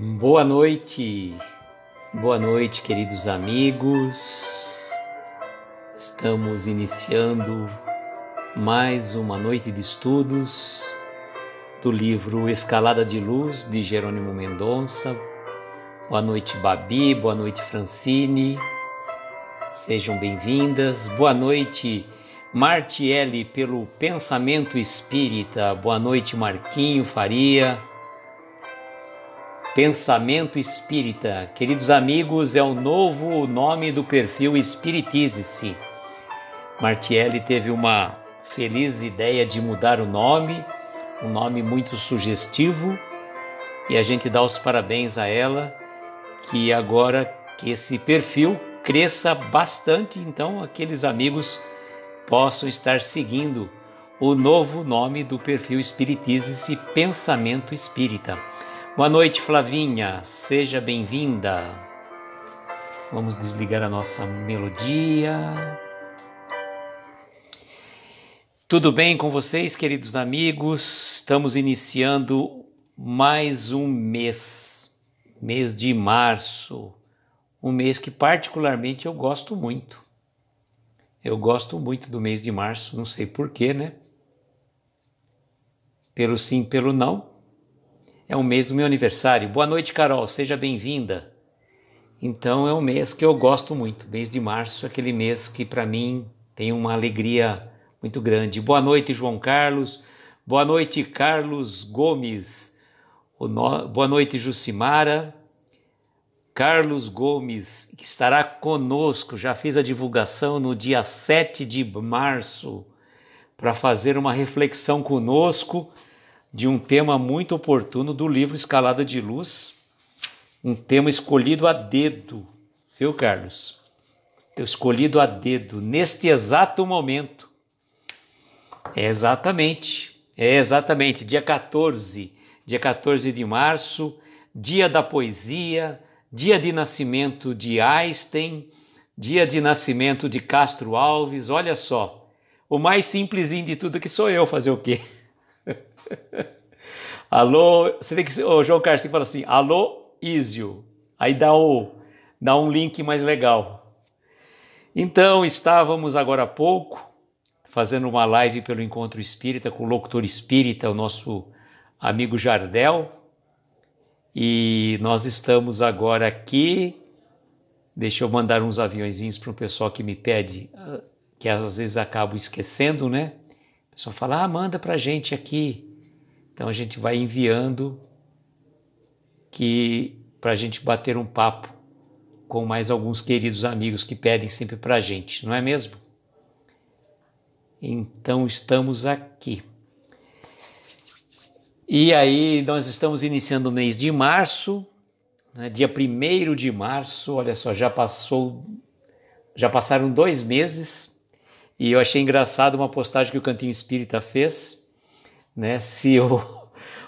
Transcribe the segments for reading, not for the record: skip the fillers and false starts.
Boa noite, queridos amigos. Estamos iniciando mais uma noite de estudos do livro Escalada de Luz, de Jerônimo Mendonça. Boa noite, Babi, boa noite, Francine. Sejam bem-vindas. Boa noite, Martiele, pelo Pensamento Espírita. Boa noite, Marquinho Faria. Pensamento Espírita. Queridos amigos, é o novo nome do perfil Espiritize-se. Martiele teve uma feliz ideia de mudar o nome, um nome muito sugestivo, e a gente dá os parabéns a ela, que agora que esse perfil cresça bastante, então aqueles amigos possam estar seguindo o novo nome do perfil Espiritize-se, Pensamento Espírita. Boa noite, Flavinha, seja bem-vinda. Vamos desligar a nossa melodia. Tudo bem com vocês, queridos amigos? Estamos iniciando mais um mês de março, um mês que particularmente eu gosto muito. Eu gosto muito do mês de março, não sei porquê, né? Pelo sim, pelo não. É um mês do meu aniversário. Boa noite, Carol, seja bem-vinda. Então é um mês que eu gosto muito. Mês de março é aquele mês que para mim tem uma alegria muito grande. Boa noite, João Carlos. Boa noite, Carlos Gomes. Boa noite, Jucimara. Carlos Gomes, que estará conosco, já fiz a divulgação no dia 7 de março para fazer uma reflexão conosco de um tema muito oportuno do livro Escalada de Luz, um tema escolhido a dedo, viu, Carlos? Escolhido a dedo, neste exato momento. É exatamente, dia 14 de março, dia da poesia, dia de nascimento de Einstein, dia de nascimento de Castro Alves. Olha só, o mais simplesinho de tudo que sou eu, fazer o quê? Alô, você tem que, João Carlos, você fala assim, alô, Ísio, aí dá um link mais legal. Então, estávamos agora há pouco fazendo uma live pelo Encontro Espírita com o locutor espírita, o nosso amigo Jardel, e nós estamos agora aqui. Deixa eu mandar uns aviõezinhos para o pessoal que me pede, que às vezes acabo esquecendo, né? O pessoal fala, manda pra gente aqui. Então a gente vai enviando para a gente bater um papo com mais alguns queridos amigos que pedem sempre pra gente, não é mesmo? Então estamos aqui. E aí nós estamos iniciando o mês de março, né? Dia 1º de março, olha só, já passaram 2 meses. E eu achei engraçado uma postagem que o Cantinho Espírita fez, né? Se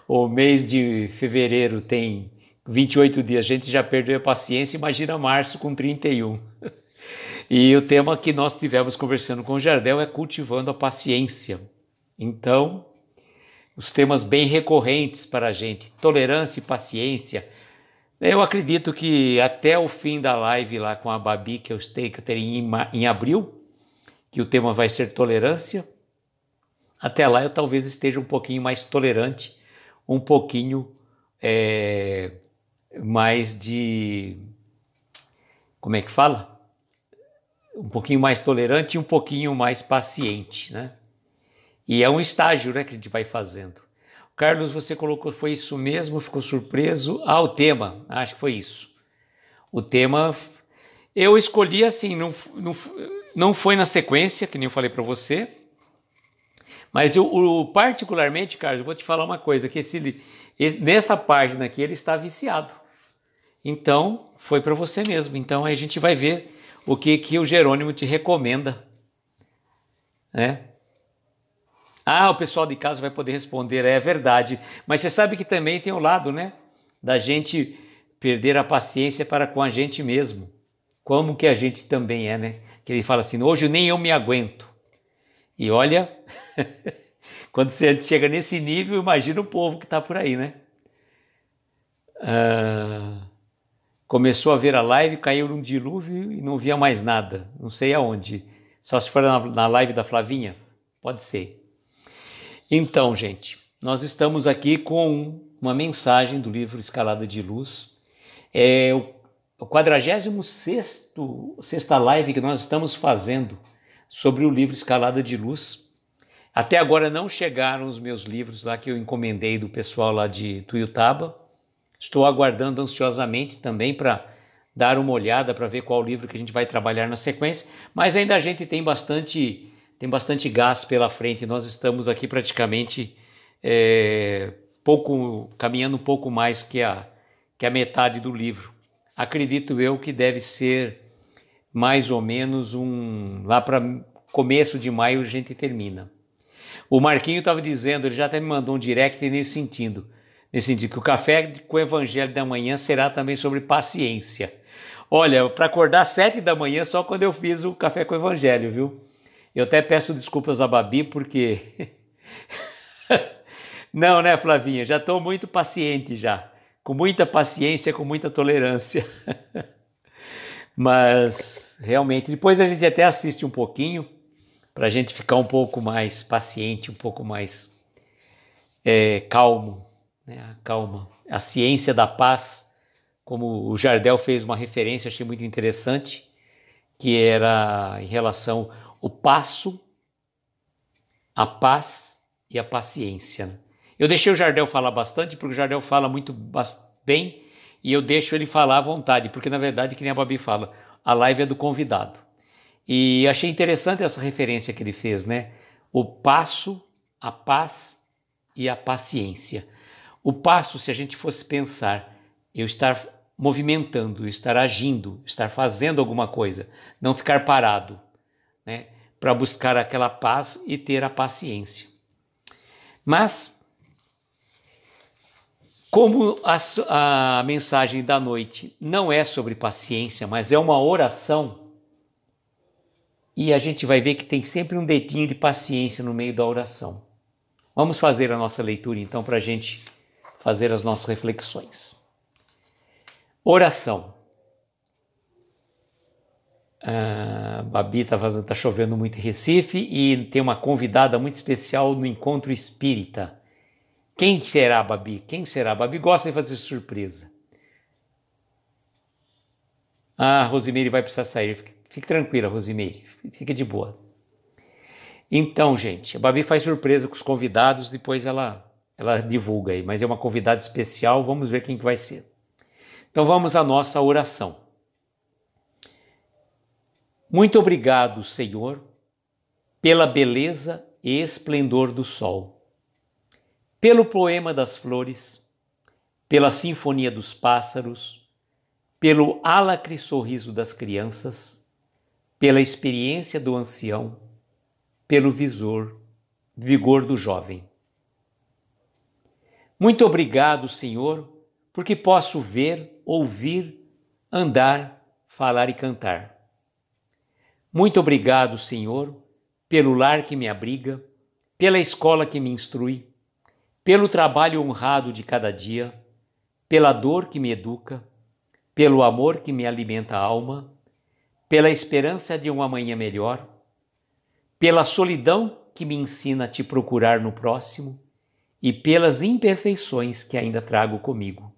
o mês de fevereiro tem 28 dias, a gente já perdeu a paciência, imagina março com 31. E o tema que nós tivemos conversando com o Jardel é cultivando a paciência. Então, os temas bem recorrentes para a gente, tolerância e paciência. Eu acredito que até o fim da live lá com a Babi, que eu terei em abril, que o tema vai ser tolerância, até lá eu talvez esteja um pouquinho mais tolerante, um pouquinho mais de... Como é que fala? Um pouquinho mais tolerante e um pouquinho mais paciente, né? E é um estágio, né, que a gente vai fazendo. Carlos, você colocou, foi isso mesmo? Ficou surpreso? O tema, acho que foi isso. O tema, eu escolhi assim, não foi na sequência, que nem eu falei para você, mas eu particularmente, Carlos, eu vou te falar uma coisa, que nessa página aqui ele está viciado. Então, foi para você mesmo. Então, aí a gente vai ver o que o Jerônimo te recomenda, né? O pessoal de casa vai poder responder, é verdade. Mas você sabe que também tem o lado, né? Da gente perder a paciência para com a gente mesmo. Como que a gente também é, né? Que ele fala assim, hoje nem eu me aguento. E olha, quando você chega nesse nível, imagina o povo que está por aí, né? Começou a ver a live, caiu num dilúvio e não via mais nada. Não sei aonde. Só se for na live da Flavinha? Pode ser. Então, gente, nós estamos aqui com uma mensagem do livro Escalada de Luz. É o 46ª live que nós estamos fazendo sobre o livro Escalada de Luz. Até agora não chegaram os meus livros lá que eu encomendei do pessoal lá de Tuiutaba. Estou aguardando ansiosamente também para dar uma olhada para ver qual livro que a gente vai trabalhar na sequência, mas ainda a gente tem bastante gás pela frente. Nós estamos aqui praticamente caminhando um pouco mais que a metade do livro. Acredito eu que deve ser mais ou menos lá para começo de maio a gente termina. O Marquinho estava dizendo, ele já até me mandou um direct nesse sentido que o café com o Evangelho da manhã será também sobre paciência. Olha, para acordar 7 da manhã só quando eu fiz o café com o Evangelho, viu? Eu até peço desculpas a Babi porque... Não, né, Flavinha? Já estou muito paciente já. Com muita paciência, com muita tolerância. Mas, realmente, depois a gente até assiste um pouquinho para a gente ficar um pouco mais paciente, um pouco mais calmo, né? Calma. A ciência da paz, como o Jardel fez uma referência, achei muito interessante, que era em relação ao passo, a paz e a paciência. Eu deixei o Jardel falar bastante, porque o Jardel fala muito bem, e eu deixo ele falar à vontade, porque na verdade, que nem a Babi fala, a live é do convidado. E achei interessante essa referência que ele fez, né? O passo, a paz e a paciência. O passo, se a gente fosse pensar, eu estar movimentando, eu estar agindo, estar fazendo alguma coisa, não ficar parado, né? Para buscar aquela paz e ter a paciência. Mas, como a mensagem da noite não é sobre paciência, mas é uma oração, e a gente vai ver que tem sempre um dedinho de paciência no meio da oração. Vamos fazer a nossa leitura então para a gente fazer as nossas reflexões. Oração. Babi tá chovendo muito em Recife e tem uma convidada muito especial no Encontro Espírita. Quem será, Babi? Quem será? Babi gosta de fazer surpresa. Rosimeire vai precisar sair. Fique tranquila, Rosimeire. Fique de boa. Então, gente, a Babi faz surpresa com os convidados, depois ela divulga aí. Mas é uma convidada especial, vamos ver quem que vai ser. Então vamos à nossa oração. Muito obrigado, Senhor, pela beleza e esplendor do sol, pelo poema das flores, pela sinfonia dos pássaros, pelo alacre sorriso das crianças, pela experiência do ancião, pelo vigor do jovem. Muito obrigado, Senhor, porque posso ver, ouvir, andar, falar e cantar. Muito obrigado, Senhor, pelo lar que me abriga, pela escola que me instrui, pelo trabalho honrado de cada dia, pela dor que me educa, pelo amor que me alimenta a alma, pela esperança de um amanhã melhor, pela solidão que me ensina a te procurar no próximo e pelas imperfeições que ainda trago comigo.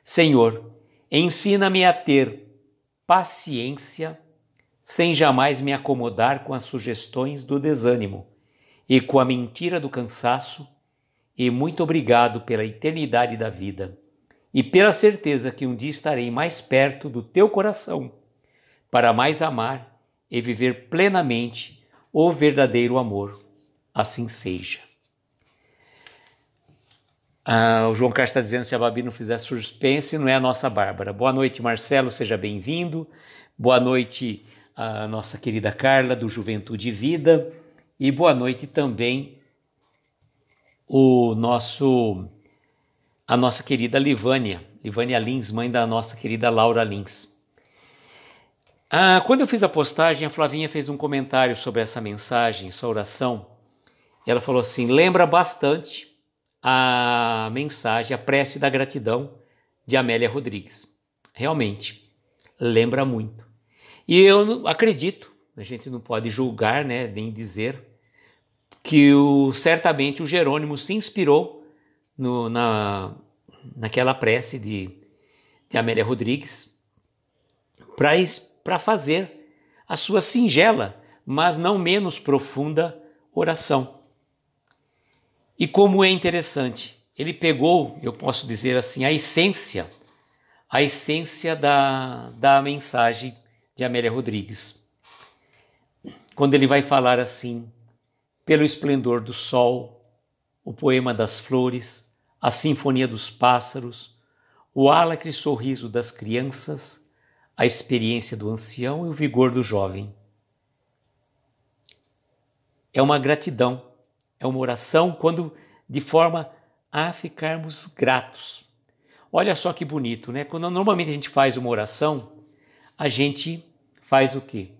Senhor, ensina-me a ter paciência sem jamais me acomodar com as sugestões do desânimo e com a mentira do cansaço, e muito obrigado pela eternidade da vida e pela certeza que um dia estarei mais perto do teu coração para mais amar e viver plenamente o verdadeiro amor. Assim seja. O João Carlos está dizendo, se a Babi não fizer suspense, não é a nossa Bárbara. Boa noite, Marcelo, seja bem-vindo. Boa noite, a nossa querida Carla, do Juventude e Vida. E boa noite também a nossa querida Livânia Lins, mãe da nossa querida Laura Lins. Quando eu fiz a postagem, a Flavinha fez um comentário sobre essa mensagem, essa oração. Ela falou assim, lembra bastante a mensagem, a prece da gratidão de Amélia Rodrigues. Realmente, lembra muito. E eu acredito, a gente não pode julgar, né, nem dizer, que certamente o Jerônimo se inspirou naquela prece de Amélia Rodrigues para fazer a sua singela, mas não menos profunda oração. E como é interessante, ele pegou, eu posso dizer assim, a essência da mensagem de Amélia Rodrigues. Quando ele vai falar assim, pelo esplendor do sol, o poema das flores, a sinfonia dos pássaros, o álacre sorriso das crianças, a experiência do ancião e o vigor do jovem. É uma gratidão, é uma oração quando de forma a ficarmos gratos. Olha só que bonito, né? Quando normalmente a gente faz uma oração, a gente faz o quê?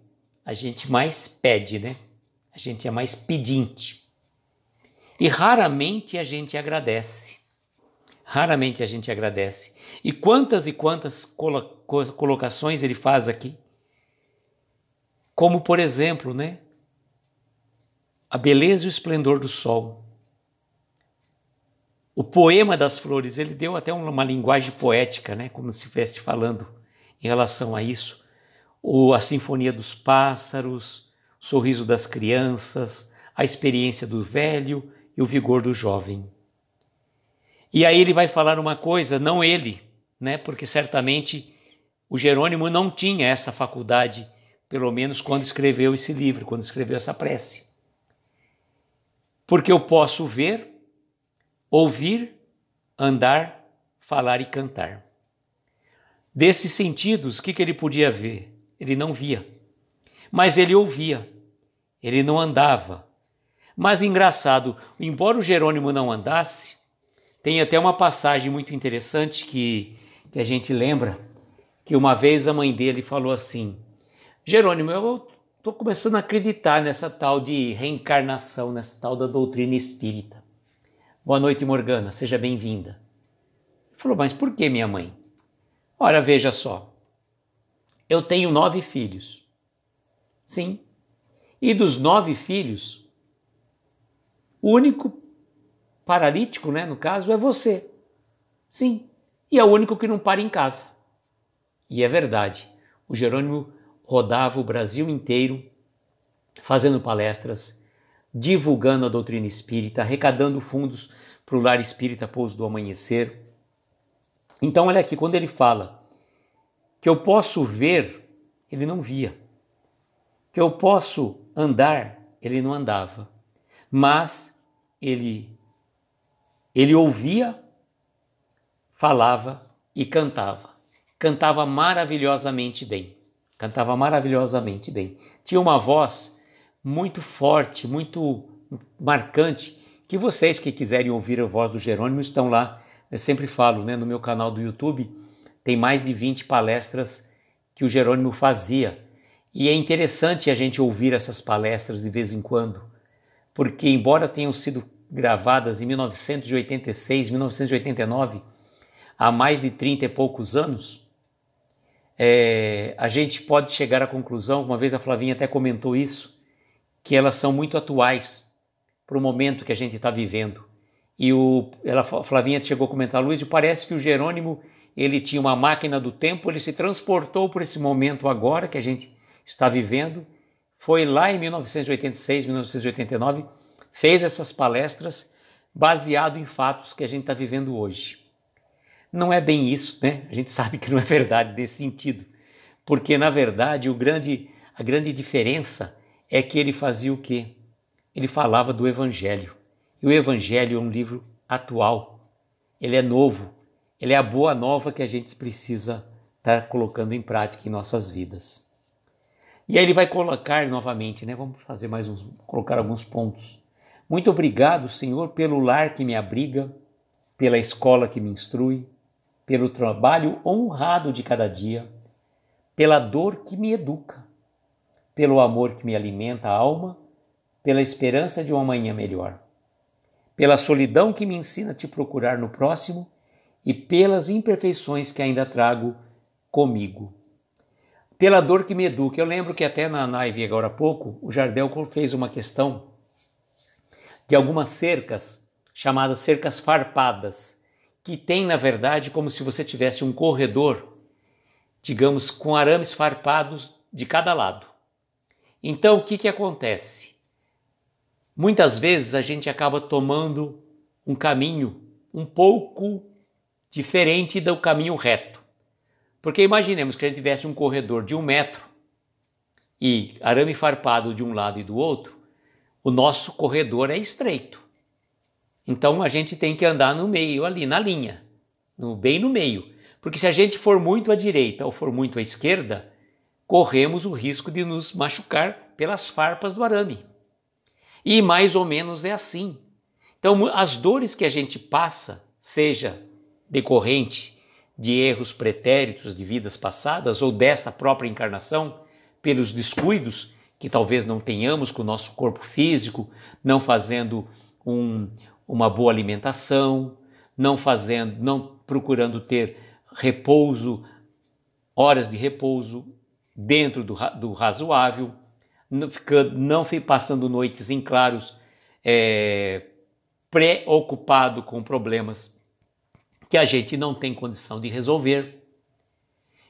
A gente mais pede, né? A gente é mais pedinte. E raramente a gente agradece. Raramente a gente agradece. E quantas colocações ele faz aqui? Como, por exemplo, né? A beleza e o esplendor do sol. O poema das flores, ele deu até uma linguagem poética, né? Como se estivesse falando em relação a isso. A sinfonia dos pássaros, o sorriso das crianças, a experiência do velho e o vigor do jovem. E aí ele vai falar uma coisa, não ele, né? Porque certamente o Jerônimo não tinha essa faculdade, pelo menos quando escreveu esse livro, quando escreveu essa prece. Porque eu posso ver, ouvir, andar, falar e cantar. Desses sentidos, o que ele podia ver? Ele não via. Mas ele ouvia. Ele não andava. Mas engraçado, embora o Jerônimo não andasse, tem até uma passagem muito interessante que a gente lembra, que uma vez a mãe dele falou assim, Jerônimo, eu estou começando a acreditar nessa tal de reencarnação, nessa tal da doutrina espírita. Boa noite, Morgana, seja bem-vinda. Ele falou, mas por que, minha mãe? Ora, veja só, eu tenho 9 filhos. Sim. E dos 9 filhos, o único paralítico, né, no caso, é você. Sim. E é o único que não para em casa. E é verdade. O Jerônimo rodava o Brasil inteiro, fazendo palestras, divulgando a doutrina espírita, arrecadando fundos para o Lar Espírita Pouso do Amanhecer. Então, olha aqui, quando ele fala que eu posso ver, ele não via. Que eu posso andar, ele não andava. Mas ele ouvia, falava e cantava. Cantava maravilhosamente bem. Cantava maravilhosamente bem. Tinha uma voz muito forte, muito marcante, que vocês que quiserem ouvir a voz do Jerônimo estão lá. Eu sempre falo, né, no meu canal do YouTube, tem mais de 20 palestras que o Jerônimo fazia. E é interessante a gente ouvir essas palestras de vez em quando, porque embora tenham sido gravadas em 1986, 1989, há mais de 30 e poucos anos, a gente pode chegar à conclusão, uma vez a Flavinha até comentou isso, que elas são muito atuais para o momento que a gente está vivendo. E a Flavinha chegou a comentar, Luiz, parece que o Jerônimo ele tinha uma máquina do tempo, ele se transportou por esse momento agora que a gente está vivendo, foi lá em 1986, 1989, fez essas palestras baseado em fatos que a gente está vivendo hoje. Não é bem isso, né? A gente sabe que não é verdade nesse sentido, porque na verdade a grande diferença é que ele fazia o quê? Ele falava do Evangelho. E o Evangelho é um livro atual, ele é novo, ele é a boa nova que a gente precisa estar colocando em prática em nossas vidas. E aí ele vai colocar novamente, né? Vamos fazer colocar alguns pontos. Muito obrigado, Senhor, pelo lar que me abriga, pela escola que me instrui, pelo trabalho honrado de cada dia, pela dor que me educa, pelo amor que me alimenta a alma, pela esperança de uma manhã melhor. pela solidão que me ensina a te procurar no próximo e pelas imperfeições que ainda trago comigo. Pela dor que me educa. Eu lembro que até na live agora há pouco, o Jardel fez uma questão de algumas cercas, chamadas cercas farpadas, que tem, na verdade, como se você tivesse um corredor, digamos, com arames farpados de cada lado. Então, o que acontece? Muitas vezes a gente acaba tomando um caminho um pouco diferente do caminho reto. Porque imaginemos que a gente tivesse um corredor de 1 metro e arame farpado de um lado e do outro, o nosso corredor é estreito. Então a gente tem que andar no meio ali, na linha, bem no meio. Porque se a gente for muito à direita ou for muito à esquerda, corremos o risco de nos machucar pelas farpas do arame. E mais ou menos é assim. Então as dores que a gente passa, seja decorrente de erros pretéritos de vidas passadas ou dessa própria encarnação, pelos descuidos que talvez não tenhamos com o nosso corpo físico, não fazendo uma boa alimentação, não procurando ter repouso, horas de repouso dentro do razoável, não passando noites em claros, preocupado com problemas que a gente não tem condição de resolver.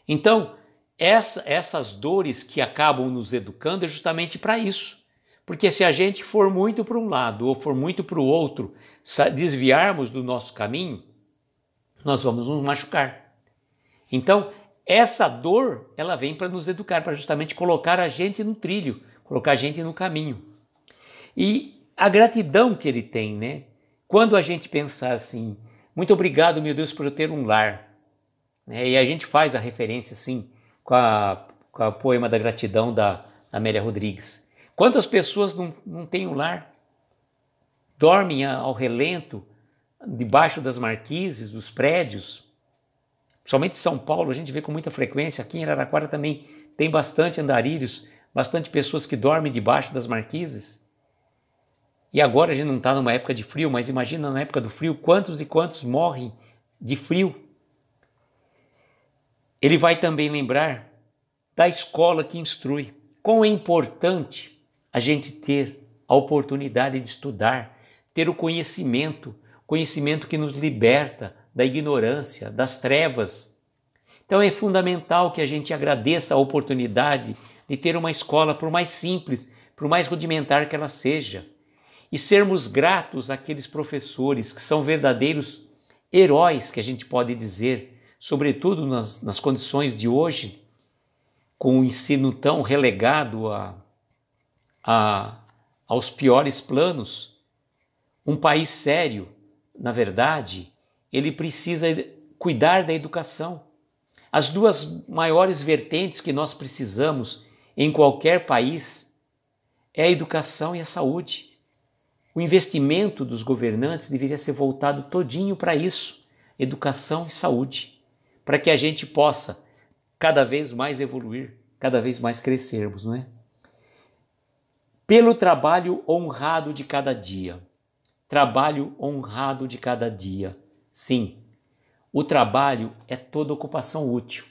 Então, essas dores que acabam nos educando é justamente para isso. Porque se a gente for muito para um lado ou for muito para o outro, desviarmos do nosso caminho, nós vamos nos machucar. Então, essa dor, ela vem para nos educar, para justamente colocar a gente no trilho, colocar a gente no caminho. E a gratidão que ele tem, né? Quando a gente pensar assim, muito obrigado, meu Deus, por eu ter um lar. E a gente faz a referência, assim, com a poema da gratidão da Amélia Rodrigues. Quantas pessoas não têm um lar? Dormem ao relento, debaixo das marquises, dos prédios. Somente em São Paulo a gente vê com muita frequência. Aqui em Araraquara também tem bastante andarilhos, bastante pessoas que dormem debaixo das marquises. E agora a gente não está numa época de frio, mas imagina na época do frio, quantos e quantos morrem de frio. Ele vai também lembrar da escola que instrui. Quão é importante a gente ter a oportunidade de estudar, ter o conhecimento que nos liberta da ignorância, das trevas. Então é fundamental que a gente agradeça a oportunidade de ter uma escola, por mais simples, por mais rudimentar que ela seja. E sermos gratos àqueles professores que são verdadeiros heróis, que a gente pode dizer, sobretudo nas condições de hoje, com o ensino tão relegado aos piores planos. Um país sério, na verdade, ele precisa cuidar da educação. As duas maiores vertentes que nós precisamos em qualquer país é a educação e a saúde. O investimento dos governantes deveria ser voltado todinho para isso, educação e saúde, para que a gente possa cada vez mais evoluir, cada vez mais crescermos, não é? Pelo trabalho honrado de cada dia. Trabalho honrado de cada dia. Sim, o trabalho é toda ocupação útil.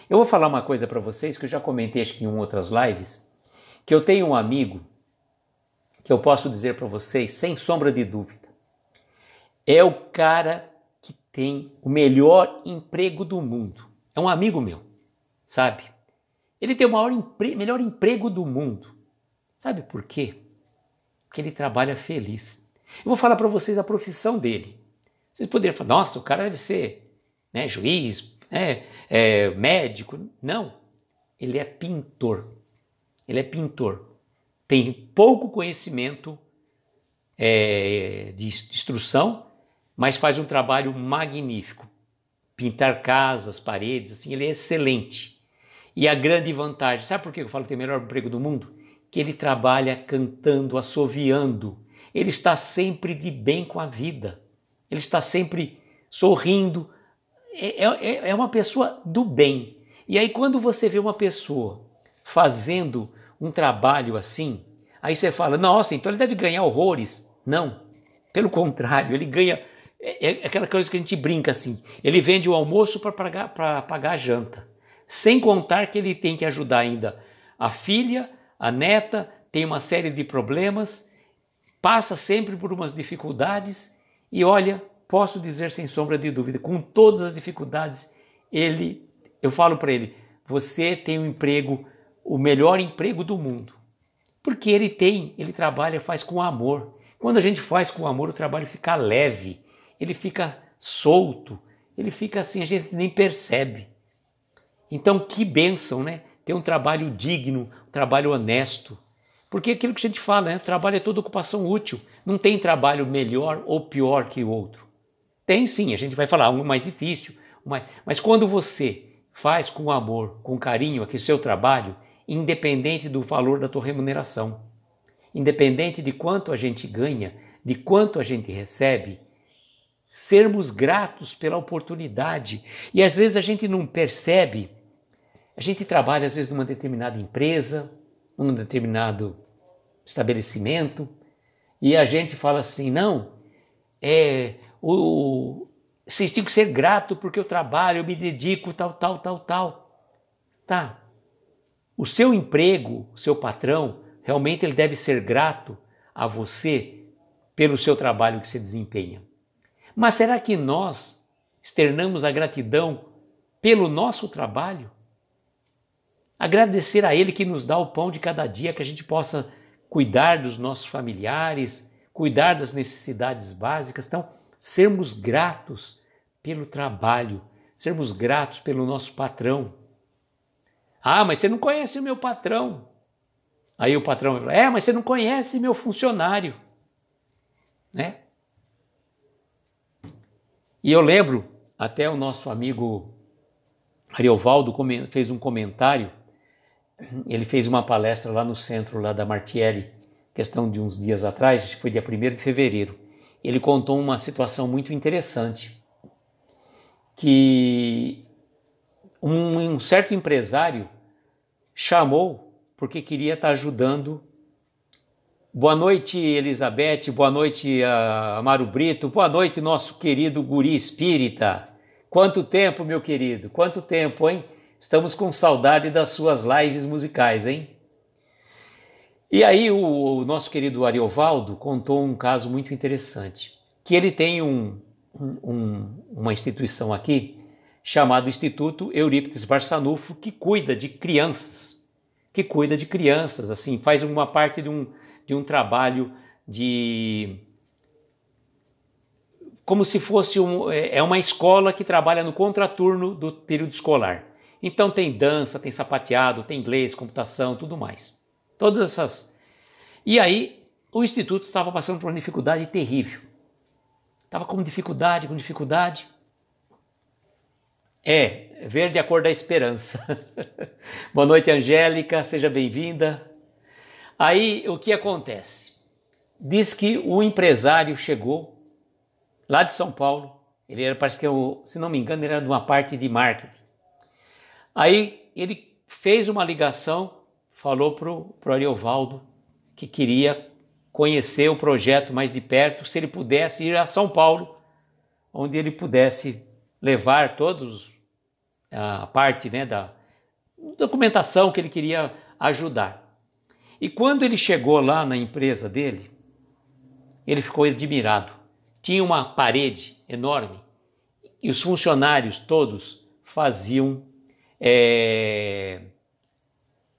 Eu vou falar uma coisa para vocês que eu já comentei acho que em outras lives, que eu tenho um amigo que eu posso dizer para vocês, sem sombra de dúvida, é o cara que tem o melhor emprego do mundo. É um amigo meu, sabe? Ele tem o melhor emprego do mundo. Sabe por quê? Porque ele trabalha feliz. Eu vou falar para vocês a profissão dele. Vocês poderiam falar, nossa, o cara deve ser juiz, médico. Não, ele é pintor. Ele é pintor. Tem pouco conhecimento de instrução, mas faz um trabalho magnífico. Pintar casas, paredes, assim, ele é excelente. E a grande vantagem, sabe por que eu falo que tem o melhor emprego do mundo? Que ele trabalha cantando, assoviando. Ele está sempre de bem com a vida. Ele está sempre sorrindo. É uma pessoa do bem. E aí quando você vê uma pessoa fazendo um trabalho assim, aí você fala, nossa, então ele deve ganhar horrores. Não, Pelo contrário, ele ganha... É aquela coisa que a gente brinca assim. Ele vende o almoço para pagar a janta. Sem contar que ele tem que ajudar ainda a filha, a neta, tem uma série de problemas, passa sempre por umas dificuldades e olha, posso dizer sem sombra de dúvida, com todas as dificuldades, eu falo para ele, você tem um emprego, o melhor emprego do mundo. Porque ele trabalha, faz com amor. Quando a gente faz com amor, o trabalho fica leve, ele fica solto, ele fica assim, a gente nem percebe. Então, que bênção, né? Ter um trabalho digno, um trabalho honesto. Porque aquilo que a gente fala, né? O trabalho é toda ocupação útil. Não tem trabalho melhor ou pior que o outro. Tem sim, a gente vai falar, um mais difícil. Mas quando você faz com amor, com carinho aquele seu trabalho, independente do valor da tua remuneração, independente de quanto a gente ganha, de quanto a gente recebe, sermos gratos pela oportunidade. E às vezes a gente não percebe, a gente trabalha às vezes numa determinada empresa, num determinado estabelecimento, e a gente fala assim, não, vocês têm que ser grato porque eu trabalho, eu me dedico, tal. Tá. O seu emprego, o seu patrão, realmente ele deve ser grato a você pelo seu trabalho que você desempenha. Mas será que nós externamos a gratidão pelo nosso trabalho? Agradecer a Ele que nos dá o pão de cada dia, que a gente possa cuidar dos nossos familiares, cuidar das necessidades básicas. Então, sermos gratos pelo trabalho, sermos gratos pelo nosso patrão. Ah, mas você não conhece o meu patrão. Aí o patrão vai falar, mas você não conhece meu funcionário. Né? E eu lembro, até o nosso amigo Ariovaldo fez um comentário, ele fez uma palestra lá no centro lá da Martielli, questão de uns dias atrás, acho que foi dia 1º de fevereiro. Ele contou uma situação muito interessante, que um certo empresário chamou porque queria estar ajudando. Boa noite, Elizabeth, boa noite, Amaro Brito, boa noite, nosso querido guri espírita. Quanto tempo, meu querido, quanto tempo, hein? Estamos com saudade das suas lives musicais, hein? E aí o nosso querido Ariovaldo contou um caso muito interessante, que ele tem uma instituição aqui, chamado Instituto Eurípides Barçanufo, que cuida de crianças, assim, faz uma parte de um trabalho como se fosse uma escola que trabalha no contraturno do período escolar. Então tem dança, tem sapateado, tem inglês, computação, tudo mais. Todas essas... E aí o Instituto estava passando por uma dificuldade terrível. Estava com dificuldade. Verde a cor da esperança. Boa noite, Angélica, seja bem-vinda. Aí o que acontece? Diz que o empresário chegou lá de São Paulo, parece que se não me engano, ele era de uma parte de marketing. Aí ele fez uma ligação, falou para o Ariovaldo que queria conhecer o projeto mais de perto, se ele pudesse ir a São Paulo, onde ele pudesse levar todos a parte, né, da documentação que ele queria ajudar. E quando ele chegou lá na empresa dele, ele ficou admirado. Tinha uma parede enorme e os funcionários todos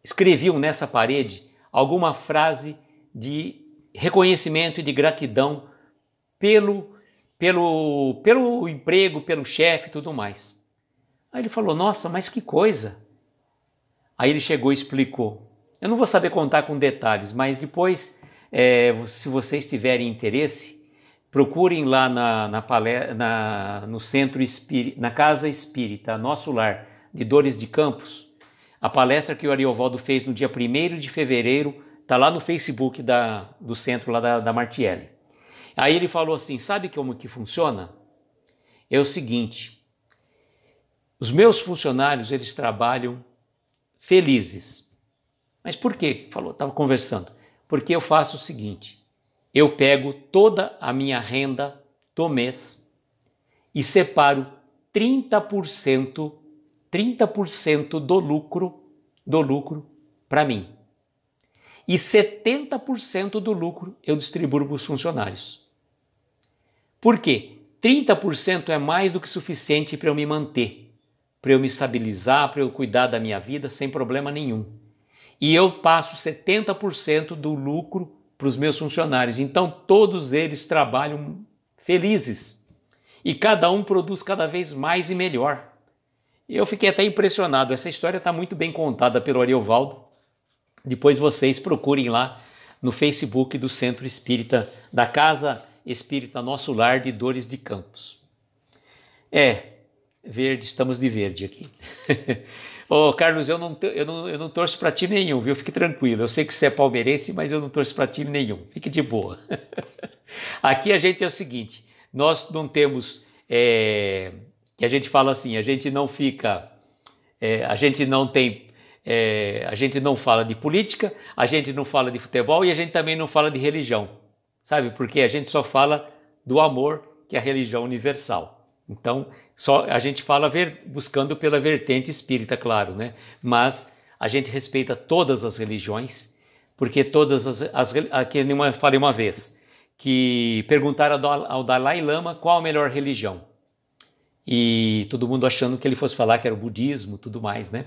escreviam nessa parede alguma frase de reconhecimento e de gratidão pelo emprego, pelo chefe e tudo mais. Aí ele falou, nossa, mas que coisa. Aí ele chegou e explicou. Eu não vou saber contar com detalhes, mas depois, se vocês tiverem interesse, procurem lá no Centro Espírita, na Casa Espírita, Nosso Lar, de Dores de Campos. A palestra que o Ariovaldo fez no dia 1º de fevereiro, está lá no Facebook do centro lá da Martielli. Aí ele falou assim, sabe como que funciona? É o seguinte, os meus funcionários, eles trabalham felizes. Mas por quê? Falou, estava conversando. Porque eu faço o seguinte, eu pego toda a minha renda do mês e separo 30% do lucro para mim. E 70% do lucro eu distribuo para os funcionários. Por quê? 30% é mais do que suficiente para eu me manter, para eu me estabilizar, para eu cuidar da minha vida sem problema nenhum. E eu passo 70% do lucro para os meus funcionários. Então todos eles trabalham felizes e cada um produz cada vez mais e melhor. Eu fiquei até impressionado. Essa história está muito bem contada pelo Ariovaldo. Depois vocês procurem lá no Facebook do Centro Espírita, da Casa Espírita Nosso Lar de Dores de Campos. Verde, estamos de verde aqui. Ô, Carlos, eu não torço para time nenhum, viu? Fique tranquilo. Eu sei que você é palmeirense, mas eu não torço para time nenhum. Fique de boa. Aqui a gente é o seguinte, nós não temos, que a gente fala assim, a gente não fica, a gente não fala de política, a gente não fala de futebol e a gente também não fala de religião, sabe? Porque a gente só fala do amor, que é a religião universal. Então, só a gente fala buscando pela vertente espírita, claro, né? Mas a gente respeita todas as religiões, porque todas aqui eu falei uma vez, que perguntaram ao Dalai Lama qual a melhor religião. E todo mundo achando que ele fosse falar que era o budismo e tudo mais, né?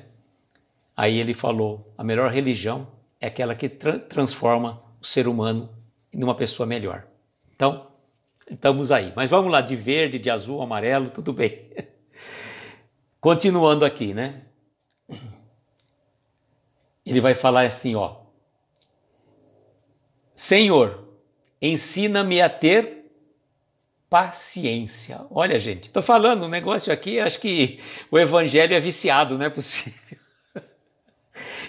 Aí ele falou, a melhor religião é aquela que transforma o ser humano em uma pessoa melhor. Então, estamos aí. Mas vamos lá, de verde, de azul, amarelo, tudo bem. Continuando aqui, né? Ele vai falar assim, ó. Senhor, ensina-me a ter paciência. Olha, gente, estou falando um negócio aqui, acho que o evangelho é viciado, não é possível.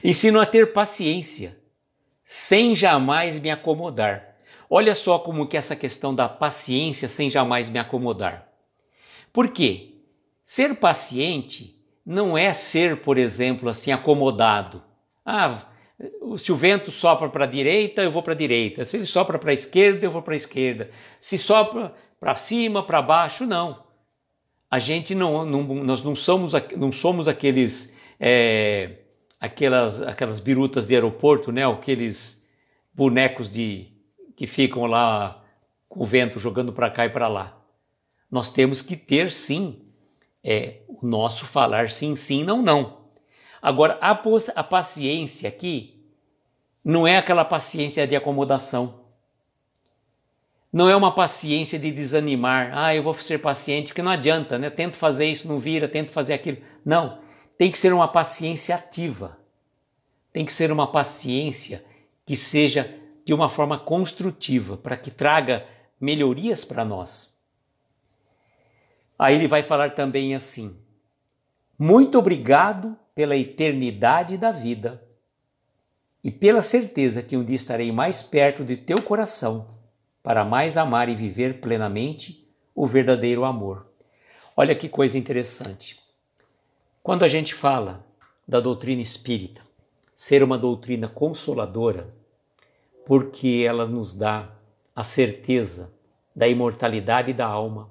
Ensino a ter paciência, sem jamais me acomodar. Olha só como que essa questão da paciência sem jamais me acomodar. Por quê? Ser paciente não é ser, por exemplo, assim, acomodado. Se o vento sopra para a direita, eu vou para a direita. Se ele sopra para a esquerda, eu vou para a esquerda. Se sopra para cima, para baixo, não. A gente nós não somos aqueles, aquelas birutas de aeroporto, né? Aqueles bonecos que ficam lá com o vento jogando para cá e para lá. Nós temos que ter, sim, o nosso falar sim, sim, não, não. Agora, a paciência aqui não é aquela paciência de acomodação. Não é uma paciência de desanimar. Eu vou ser paciente, porque não adianta, né? Tento fazer isso, não vira, tento fazer aquilo. Não, tem que ser uma paciência ativa. Tem que ser uma paciência que seja de uma forma construtiva, para que traga melhorias para nós. Aí ele vai falar também assim, muito obrigado pela eternidade da vida e pela certeza que um dia estarei mais perto de teu coração para mais amar e viver plenamente o verdadeiro amor. Olha que coisa interessante. Quando a gente fala da doutrina espírita, ser uma doutrina consoladora, porque ela nos dá a certeza da imortalidade da alma,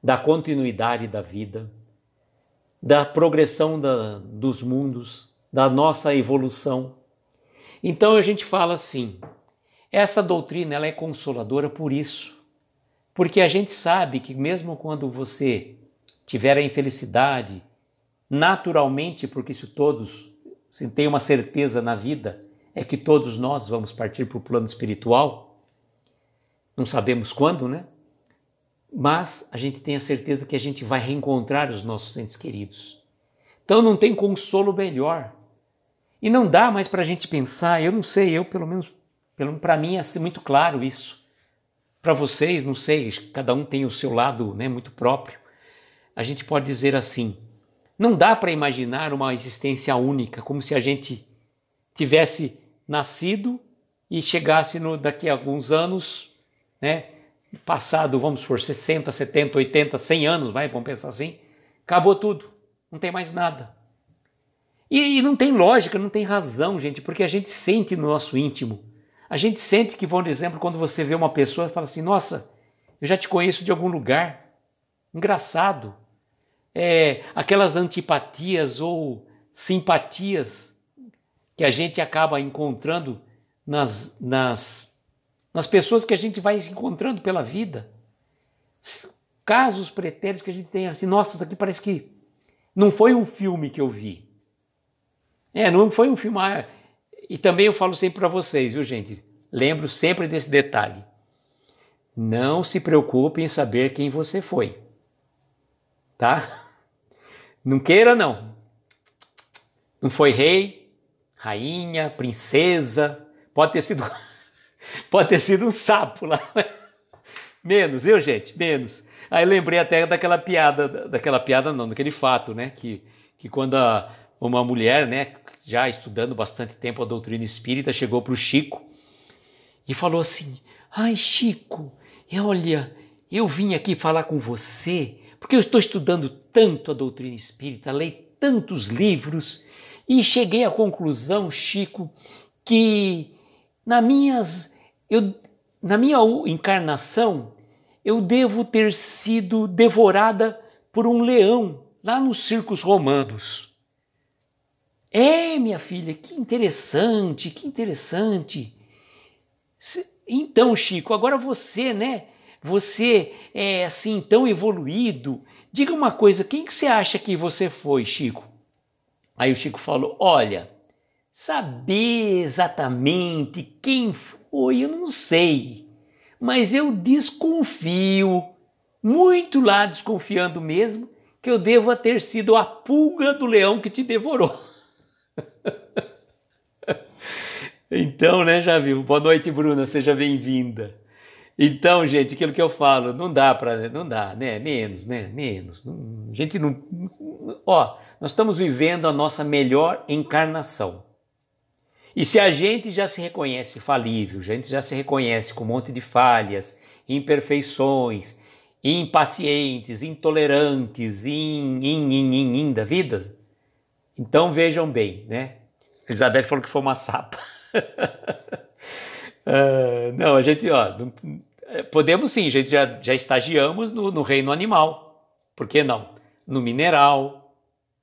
da continuidade da vida, da progressão dos mundos, da nossa evolução. Então a gente fala assim, essa doutrina ela é consoladora por isso, porque a gente sabe que mesmo quando você tiver a infelicidade, naturalmente, porque isso todos têm uma certeza na vida, é que todos nós vamos partir para o plano espiritual, não sabemos quando, né? Mas a gente tem a certeza que a gente vai reencontrar os nossos entes queridos. Então não tem consolo melhor. E não dá mais para a gente pensar, eu não sei, eu pelo menos, para mim é muito claro isso. Para vocês, não sei, cada um tem o seu lado, né, muito próprio. A gente pode dizer assim, não dá para imaginar uma existência única, como se a gente tivesse nascido e chegasse daqui a alguns anos, né, passado, vamos supor, 60, 70, 80, 100 anos, vamos pensar assim, acabou tudo, não tem mais nada. E não tem lógica, não tem razão, gente, porque a gente sente no nosso íntimo, A gente sente que, por exemplo, quando você vê uma pessoa e fala assim, nossa, eu já te conheço de algum lugar. Engraçado. Aquelas antipatias ou simpatias que a gente acaba encontrando nas pessoas que a gente vai se encontrando pela vida. Casos pretéritos que a gente tem assim, nossa, isso aqui parece que não foi um filme que eu vi. Não foi um filme. E também eu falo sempre para vocês, viu, gente? Lembro sempre desse detalhe. Não se preocupe em saber quem você foi. Tá? Não queira, não. Não foi rei, rainha, princesa. Pode ter sido um sapo lá. Menos, viu, gente? Menos. Aí lembrei até daquele fato, né? Que quando uma mulher, né, já estudando bastante tempo a doutrina espírita, chegou para o Chico e falou assim, ai, Chico, olha, eu vim aqui falar com você porque eu estou estudando tanto a doutrina espírita, leio tantos livros e cheguei à conclusão, Chico, que na minha encarnação eu devo ter sido devorada por um leão lá nos circos romanos. Minha filha, que interessante, que interessante. Então, Chico, agora você, né? Você é assim tão evoluído. Diga uma coisa, quem que você acha que você foi, Chico? Aí o Chico falou, olha, saber exatamente quem foi, eu não sei. Mas eu desconfio, muito lá desconfiando mesmo, que eu devo ter sido a pulga do leão que te devorou. Então, né, já viu? Boa noite, Bruna, seja bem-vinda. Então, gente, aquilo que eu falo, não dá, né? Menos. A gente não... nós estamos vivendo a nossa melhor encarnação. E se a gente já se reconhece falível, a gente já se reconhece com um monte de falhas, imperfeições, impacientes, intolerantes, da vida, então vejam bem, né? Elizabeth falou que foi uma sapa. Não, a gente, podemos sim, a gente já estagiamos no reino animal, por que não? No mineral,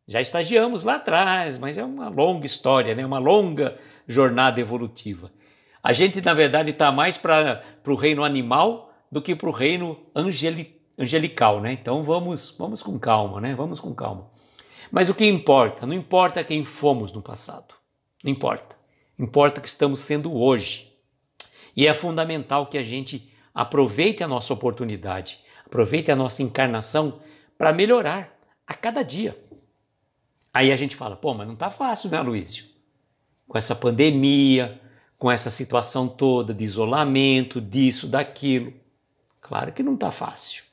já estagiamos lá atrás, mas é uma longa história, né? Uma longa jornada evolutiva. A gente, na verdade, está mais para o reino animal do que para o reino angelical, né? Então vamos com calma, né? Vamos com calma. Mas o que importa? Não importa quem fomos no passado. Não importa. Importa o que estamos sendo hoje. E é fundamental que a gente aproveite a nossa oportunidade, aproveite a nossa encarnação para melhorar a cada dia. Aí a gente fala, mas não está fácil, né, Aloysio? Com essa pandemia, com essa situação toda de isolamento, disso, daquilo. Claro que não está fácil.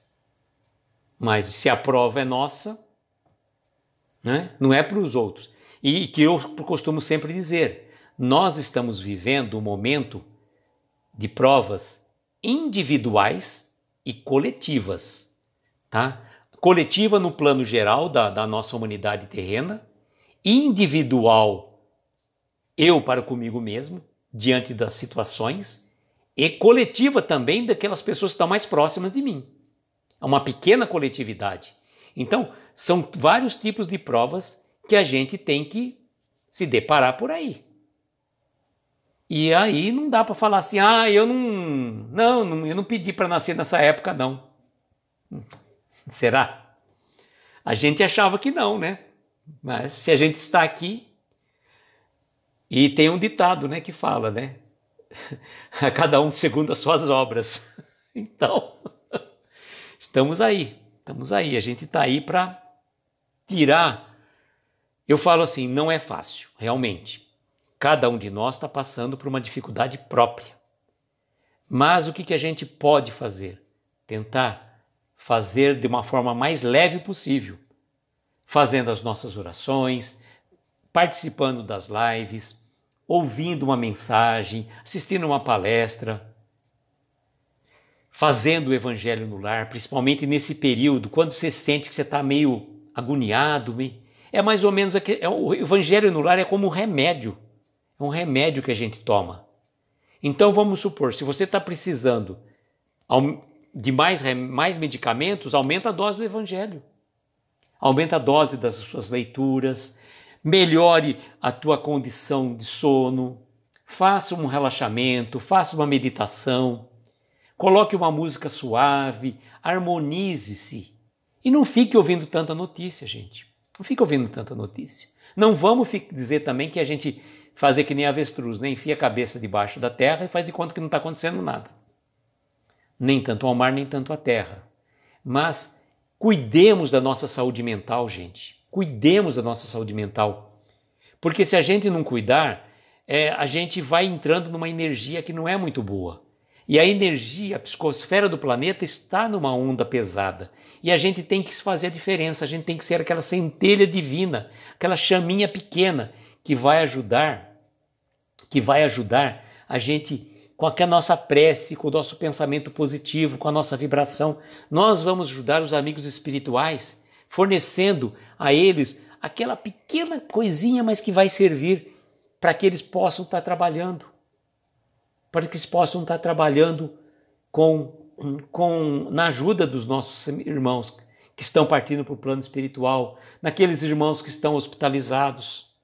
Mas se a prova é nossa, né, não é para os outros. E que eu costumo sempre dizer, nós estamos vivendo um momento de provas individuais e coletivas. Tá? Coletiva no plano geral da nossa humanidade terrena, individual eu para comigo mesmo, diante das situações, e coletiva também daquelas pessoas que estão mais próximas de mim. É uma pequena coletividade. Então, são vários tipos de provas que a gente tem que se deparar por aí. E aí não dá para falar assim, eu não pedi para nascer nessa época, não. Será? A gente achava que não, né? Mas se a gente está aqui, e tem um ditado, né, que fala, né? A cada um segundo as suas obras. Então, estamos aí. A gente está aí para tirar. Eu falo assim, não é fácil, realmente. Cada um de nós está passando por uma dificuldade própria. Mas o que a gente pode fazer? Tentar fazer de uma forma mais leve possível. Fazendo as nossas orações, participando das lives, ouvindo uma mensagem, assistindo uma palestra, fazendo o evangelho no lar, principalmente nesse período, quando você sente que você está meio agoniado, é mais ou menos, o evangelho no lar é como um remédio, é um remédio que a gente toma. Então vamos supor, se você está precisando de mais medicamentos, aumenta a dose do Evangelho. Aumenta a dose das suas leituras, melhore a tua condição de sono, faça um relaxamento, faça uma meditação, coloque uma música suave, harmonize-se e não fique ouvindo tanta notícia, gente. Não fique ouvindo tanta notícia. Não vamos dizer também que a gente fazer que nem avestruz, né? Enfia a cabeça debaixo da terra e faz de conta que não está acontecendo nada. Nem tanto ao mar, nem tanto à terra. Mas cuidemos da nossa saúde mental, gente. Cuidemos da nossa saúde mental. Porque se a gente não cuidar, a gente vai entrando numa energia que não é muito boa. E a energia, a psicosfera do planeta está numa onda pesada. E a gente tem que fazer a diferença, a gente tem que ser aquela centelha divina, aquela chaminha pequena que vai ajudar a gente com a nossa prece, com o nosso pensamento positivo, com a nossa vibração. Nós vamos ajudar os amigos espirituais, fornecendo a eles aquela pequena coisinha, mas que vai servir para que eles possam estar trabalhando. Para que eles possam estar trabalhando na ajuda dos nossos irmãos que estão partindo para o plano espiritual, naqueles irmãos que estão hospitalizados.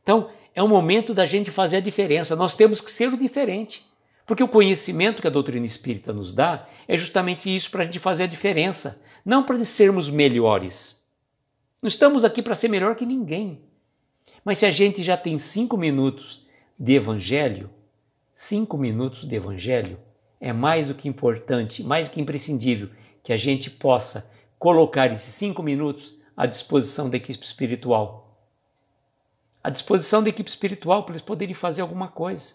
Então, é o momento da gente fazer a diferença. Nós temos que ser o diferente. Porque o conhecimento que a doutrina espírita nos dá é justamente isso, para a gente fazer a diferença. Não para sermos melhores. Não estamos aqui para ser melhor que ninguém. Mas se a gente já tem 5 minutos de evangelho, 5 minutos de evangelho é mais do que importante, mais do que imprescindível que a gente possa colocar esses 5 minutos à disposição da equipe espiritual. À disposição da equipe espiritual para eles poderem fazer alguma coisa.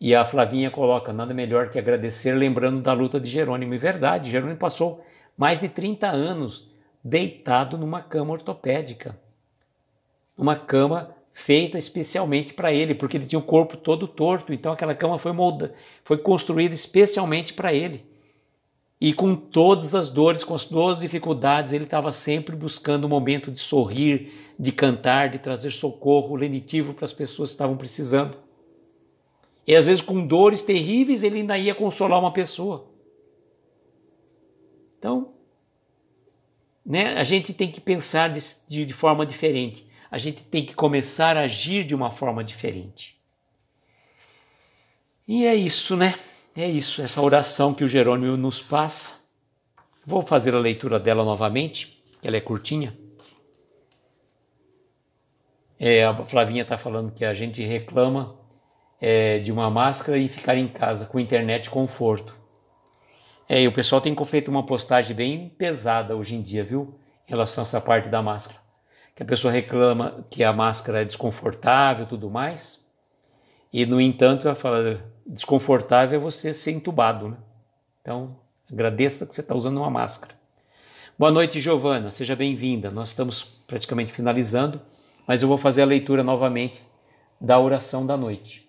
E a Flavinha coloca, nada melhor que agradecer lembrando da luta de Jerônimo. E verdade, Jerônimo passou mais de 30 anos deitado numa cama ortopédica. Uma cama feita especialmente para ele, porque ele tinha o corpo todo torto, então aquela cama foi construída especialmente para ele. E com todas as dores, com as duas dificuldades, ele estava sempre buscando um momento de sorrir, de cantar, de trazer socorro lenitivo para as pessoas que estavam precisando. E às vezes com dores terríveis ele ainda ia consolar uma pessoa. Então, a gente tem que pensar de forma diferente. A gente tem que começar a agir de uma forma diferente. E é isso, né? É isso, essa oração que o Jerônimo nos passa. Vou fazer a leitura dela novamente, que ela é curtinha. A Flavinha está falando que a gente reclama de uma máscara e ficar em casa com internet conforto. E o pessoal tem feito uma postagem bem pesada hoje em dia, viu? Em relação a essa parte da máscara. Que a pessoa reclama que a máscara é desconfortável e tudo mais. E, no entanto, ela fala, desconfortável é você ser entubado, né? Então, agradeça que você está usando uma máscara. Boa noite, Giovana, seja bem-vinda. Nós estamos praticamente finalizando, mas eu vou fazer a leitura novamente da oração da noite.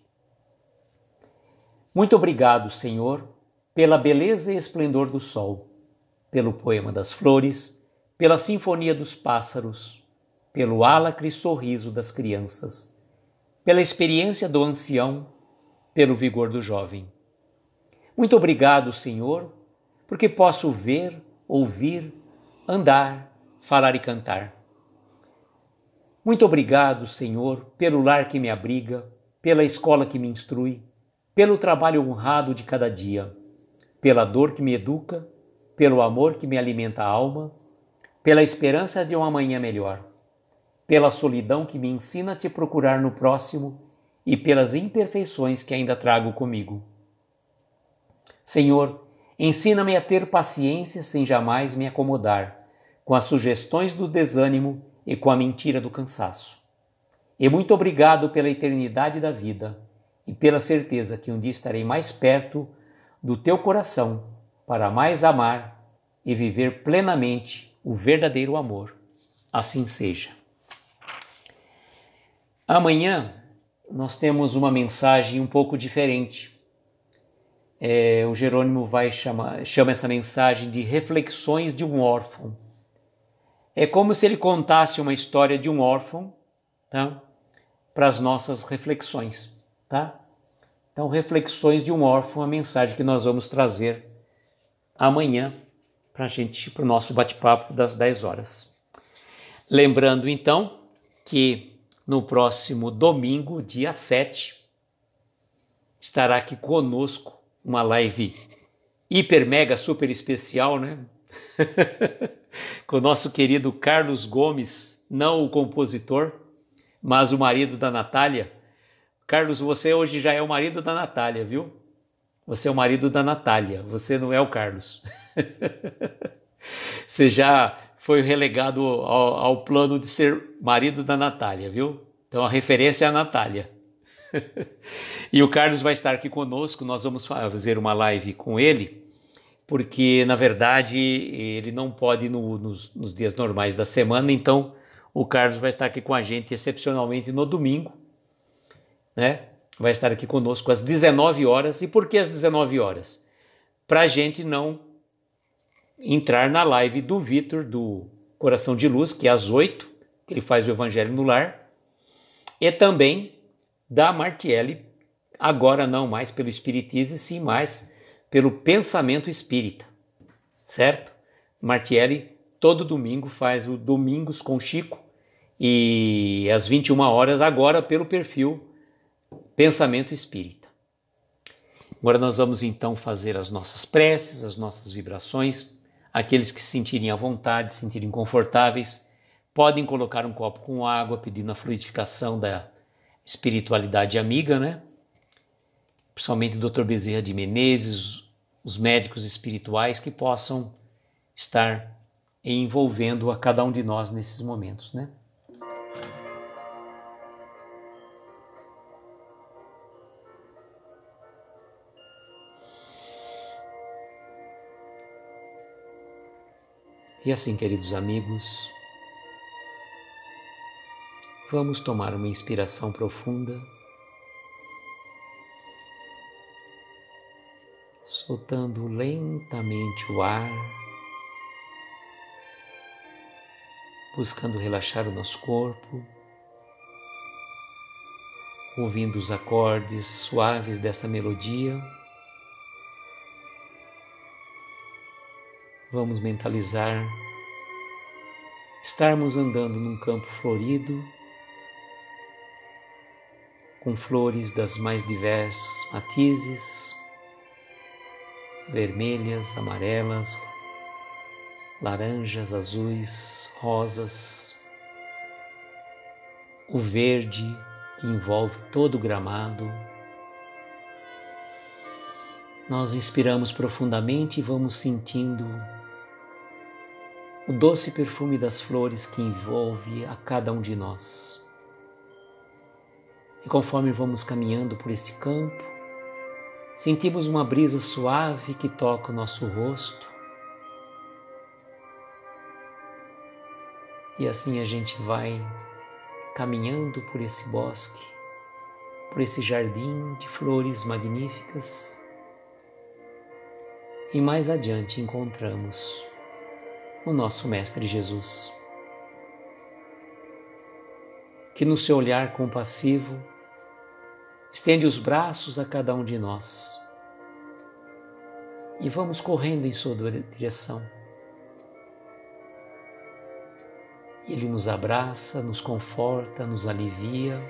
Muito obrigado, Senhor, pela beleza e esplendor do sol, pelo poema das flores, pela sinfonia dos pássaros, pelo álacre sorriso das crianças, pela experiência do ancião, pelo vigor do jovem. Muito obrigado, Senhor, porque posso ver, ouvir, andar, falar e cantar. Muito obrigado, Senhor, pelo lar que me abriga, pela escola que me instrui, pelo trabalho honrado de cada dia, pela dor que me educa, pelo amor que me alimenta a alma, pela esperança de um amanhã melhor, pela solidão que me ensina a te procurar no próximo e pelas imperfeições que ainda trago comigo. Senhor, ensina-me a ter paciência sem jamais me acomodar com as sugestões do desânimo e com a mentira do cansaço. E muito obrigado pela eternidade da vida e pela certeza que um dia estarei mais perto do teu coração para mais amar e viver plenamente o verdadeiro amor. Assim seja. Amanhã nós temos uma mensagem um pouco diferente. O Jerônimo chama essa mensagem de Reflexões de um Órfão. É como se ele contasse uma história de um órfão, tá? Para as nossas reflexões. tá? Então, Reflexões de um Órfão, a mensagem que nós vamos trazer amanhã para o nosso bate-papo das 10 horas. Lembrando, então, que no próximo domingo, dia 7, estará aqui conosco uma live hiper, mega, super especial, né? Com o nosso querido Carlos Gomes, não o compositor, mas o marido da Natália. Carlos, você hoje já é o marido da Natália, viu? Você é o marido da Natália, você não é o Carlos. Você já foi relegado ao plano de ser marido da Natália, viu? Então a referência é a Natália. E o Carlos vai estar aqui conosco, nós vamos fazer uma live com ele, porque na verdade ele não pode ir nos dias normais da semana, então o Carlos vai estar aqui com a gente excepcionalmente no domingo, né? Vai estar aqui conosco às 19 horas. E por que às 19 horas? Para a gente não entrar na live do Vitor, do Coração de Luz, que é às 8, que ele faz o Evangelho no Lar, e também da Martiele, agora não mais pelo Espiritismo, sim mais pelo pensamento espírita, certo? Martiele todo domingo faz o Domingos com Chico, e às 21 horas agora pelo perfil Pensamento Espírita. Agora nós vamos então fazer as nossas preces, as nossas vibrações. Aqueles que se sentirem à vontade, se sentirem confortáveis, podem colocar um copo com água, pedindo a fluidificação da espiritualidade amiga, né? Principalmente o Dr. Bezerra de Menezes, os médicos espirituais que possam estar envolvendo a cada um de nós nesses momentos, né? E assim, queridos amigos, vamos tomar uma inspiração profunda, soltando lentamente o ar, buscando relaxar o nosso corpo, ouvindo os acordes suaves dessa melodia. Vamos mentalizar estarmos andando num campo florido, com flores das mais diversas matizes, vermelhas, amarelas, laranjas, azuis, rosas, o verde que envolve todo o gramado. Nós inspiramos profundamente e vamos sentindo o doce perfume das flores que envolve a cada um de nós. E conforme vamos caminhando por este campo, sentimos uma brisa suave que toca o nosso rosto. E assim a gente vai caminhando por esse bosque, por esse jardim de flores magníficas. E mais adiante encontramos o nosso Mestre Jesus, que no seu olhar compassivo estende os braços a cada um de nós e vamos correndo em sua direção. Ele nos abraça, nos conforta, nos alivia.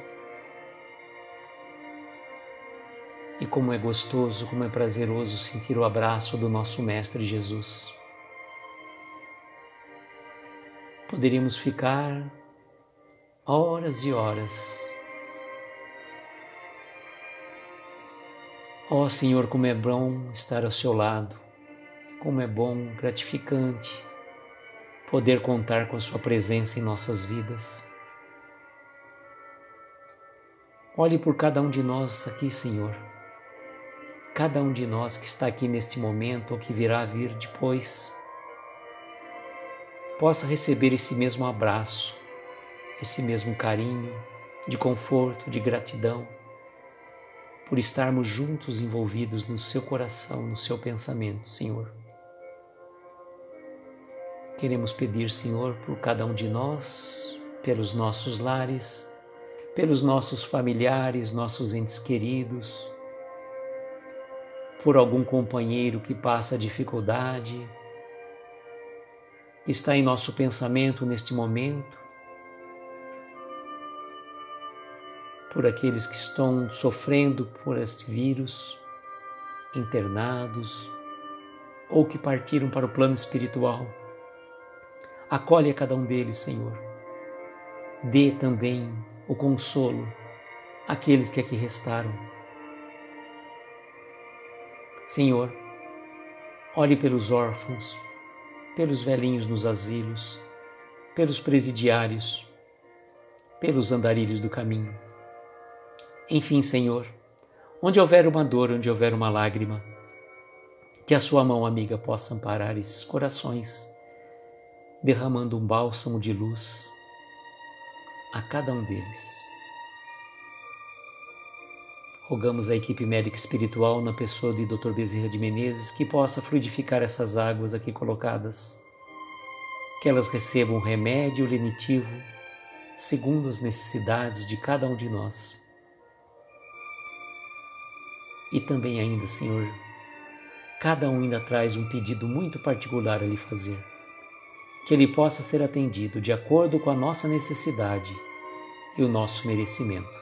E como é gostoso, como é prazeroso sentir o abraço do nosso Mestre Jesus. Poderíamos ficar horas e horas. Ó Senhor, como é bom estar ao seu lado, como é bom, gratificante, poder contar com a sua presença em nossas vidas. Olhe por cada um de nós aqui, Senhor. Cada um de nós que está aqui neste momento ou que virá a vir depois, possa receber esse mesmo abraço, esse mesmo carinho, de conforto, de gratidão, por estarmos juntos envolvidos no seu coração, no seu pensamento, Senhor. Queremos pedir, Senhor, por cada um de nós, pelos nossos lares, pelos nossos familiares, nossos entes queridos, por algum companheiro que passa dificuldade, que está em nosso pensamento neste momento, por aqueles que estão sofrendo por este vírus, internados, ou que partiram para o plano espiritual. Acolhe a cada um deles, Senhor. Dê também o consolo àqueles que aqui restaram. Senhor, olhe pelos órfãos, pelos velhinhos nos asilos, pelos presidiários, pelos andarilhos do caminho. Enfim, Senhor, onde houver uma dor, onde houver uma lágrima, que a sua mão amiga possa amparar esses corações, derramando um bálsamo de luz a cada um deles. Rogamos à equipe médica espiritual, na pessoa de Dr. Bezerra de Menezes, que possa fluidificar essas águas aqui colocadas, que elas recebam um remédio lenitivo segundo as necessidades de cada um de nós. E também ainda, Senhor, cada um ainda traz um pedido muito particular a lhe fazer, que ele possa ser atendido de acordo com a nossa necessidade e o nosso merecimento.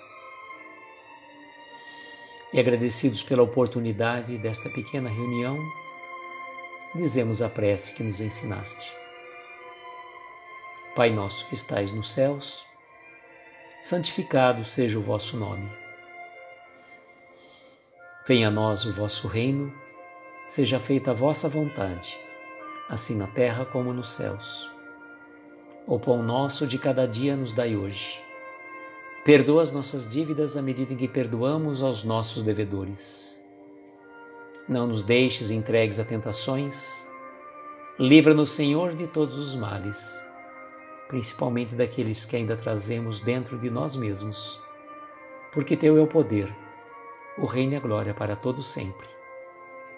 E agradecidos pela oportunidade desta pequena reunião, dizemos a prece que nos ensinaste. Pai nosso que estais nos céus, santificado seja o vosso nome. Venha a nós o vosso reino, seja feita a vossa vontade, assim na terra como nos céus. O pão nosso de cada dia nos dai hoje. Perdoa as nossas dívidas à medida em que perdoamos aos nossos devedores. Não nos deixes entregues a tentações. Livra-nos, Senhor, de todos os males, principalmente daqueles que ainda trazemos dentro de nós mesmos, porque Teu é o poder, o reino e a glória para todos sempre.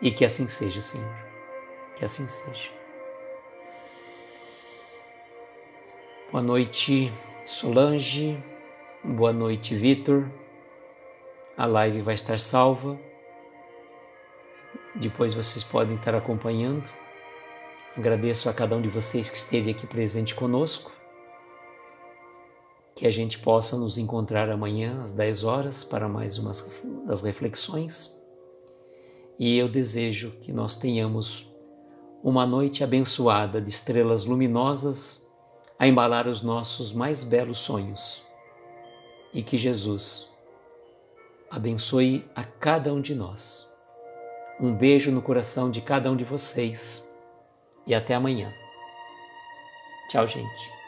E que assim seja, Senhor, que assim seja. Boa noite, Solange. Boa noite, Vitor. A live vai estar salva. Depois vocês podem estar acompanhando. Agradeço a cada um de vocês que esteve aqui presente conosco. Que a gente possa nos encontrar amanhã às 10 horas para mais uma das reflexões. E eu desejo que nós tenhamos uma noite abençoada de estrelas luminosas a embalar os nossos mais belos sonhos. E que Jesus abençoe a cada um de nós. Um beijo no coração de cada um de vocês e até amanhã. Tchau, gente.